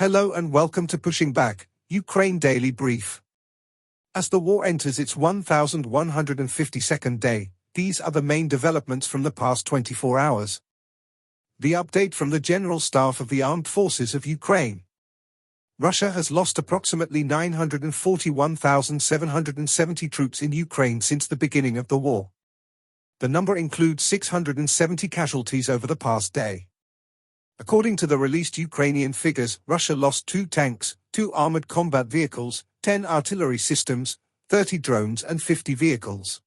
Hello and welcome to Pushing Back, Ukraine Daily Brief. As the war enters its 1152nd day, these are the main developments from the past 24 hours. The update from the General Staff of the Armed Forces of Ukraine. Russia has lost approximately 941,770 troops in Ukraine since the beginning of the war. The number includes 670 casualties over the past day. According to the released Ukrainian figures, Russia lost 2 tanks, 2 armored combat vehicles, 10 artillery systems, 30 drones and 50 vehicles.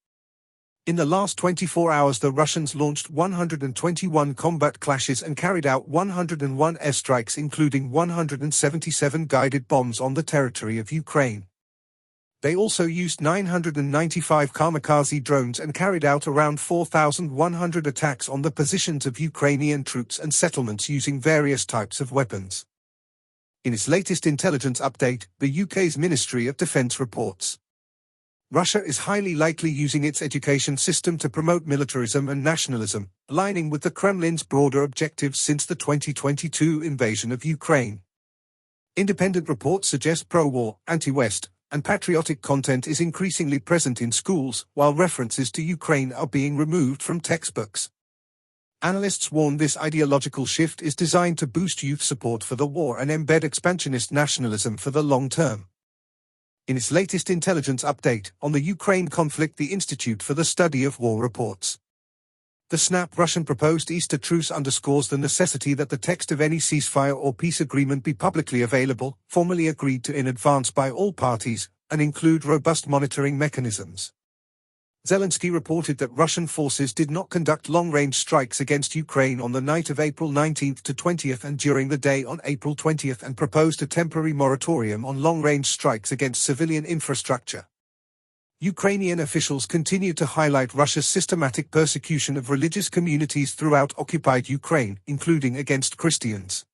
In the last 24 hours the Russians launched 121 combat clashes and carried out 101 airstrikes, including 177 guided bombs on the territory of Ukraine. They also used 995 kamikaze drones and carried out around 4,100 attacks on the positions of Ukrainian troops and settlements using various types of weapons. In its latest intelligence update, the UK's Ministry of Defence reports Russia is highly likely using its education system to promote militarism and nationalism, aligning with the Kremlin's broader objectives since the 2022 invasion of Ukraine. Independent reports suggest pro-war, anti-West, and patriotic content is increasingly present in schools, while references to Ukraine are being removed from textbooks. Analysts warn this ideological shift is designed to boost youth support for the war and embed expansionist nationalism for the long term. In its latest intelligence update on the Ukraine conflict, the Institute for the Study of War reports the snap Russian proposed Easter truce underscores the necessity that the text of any ceasefire or peace agreement be publicly available, formally agreed to in advance by all parties, and include robust monitoring mechanisms. Zelensky reported that Russian forces did not conduct long-range strikes against Ukraine on the night of April 19 to 20 and during the day on April 20 and proposed a temporary moratorium on long-range strikes against civilian infrastructure. Ukrainian officials continue to highlight Russia's systematic persecution of religious communities throughout occupied Ukraine, including against Christians.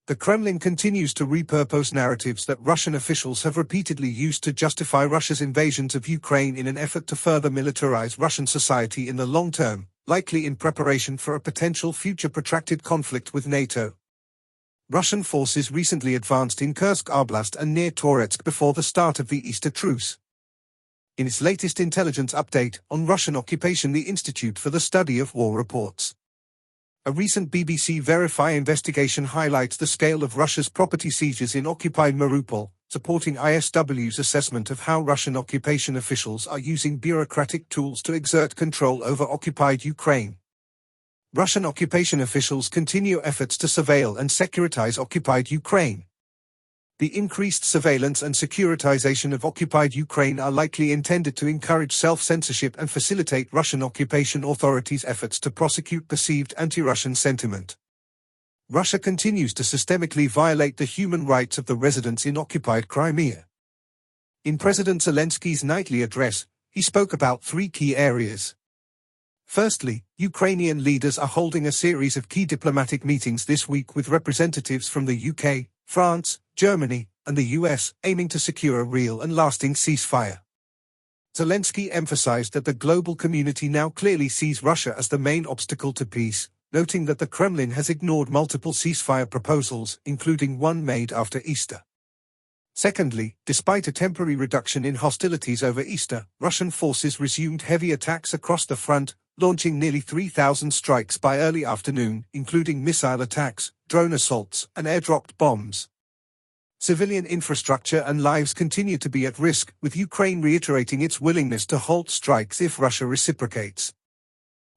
The Kremlin continues to repurpose narratives that Russian officials have repeatedly used to justify Russia's invasions of Ukraine in an effort to further militarize Russian society in the long term, likely in preparation for a potential future protracted conflict with NATO. Russian forces recently advanced in Kursk Oblast and near Toretsk before the start of the Easter truce. In its latest intelligence update on Russian occupation, the Institute for the Study of War reports a recent BBC Verify investigation highlights the scale of Russia's property seizures in occupied Mariupol, supporting ISW's assessment of how Russian occupation officials are using bureaucratic tools to exert control over occupied Ukraine. Russian occupation officials continue efforts to surveil and securitize occupied Ukraine. The increased surveillance and securitization of occupied Ukraine are likely intended to encourage self-censorship and facilitate Russian occupation authorities' efforts to prosecute perceived anti-Russian sentiment. Russia continues to systemically violate the human rights of the residents in occupied Crimea. In President Zelensky's nightly address, he spoke about 3 key areas. Firstly, Ukrainian leaders are holding a series of key diplomatic meetings this week with representatives from the UK, France, Germany, and the US, aiming to secure a real and lasting ceasefire. Zelensky emphasized that the global community now clearly sees Russia as the main obstacle to peace, noting that the Kremlin has ignored multiple ceasefire proposals, including one made after Easter. Secondly, despite a temporary reduction in hostilities over Easter, Russian forces resumed heavy attacks across the front, launching nearly 3,000 strikes by early afternoon, including missile attacks, drone assaults, and airdropped bombs. Civilian infrastructure and lives continue to be at risk, with Ukraine reiterating its willingness to halt strikes if Russia reciprocates.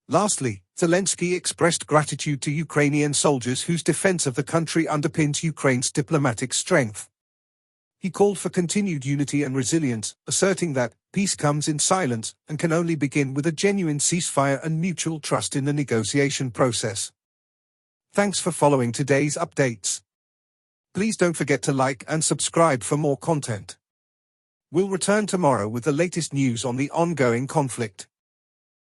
Lastly, Zelensky expressed gratitude to Ukrainian soldiers whose defense of the country underpins Ukraine's diplomatic strength. He called for continued unity and resilience, asserting that peace comes in silence and can only begin with a genuine ceasefire and mutual trust in the negotiation process. Thanks for following today's updates. Please don't forget to like and subscribe for more content. We'll return tomorrow with the latest news on the ongoing conflict.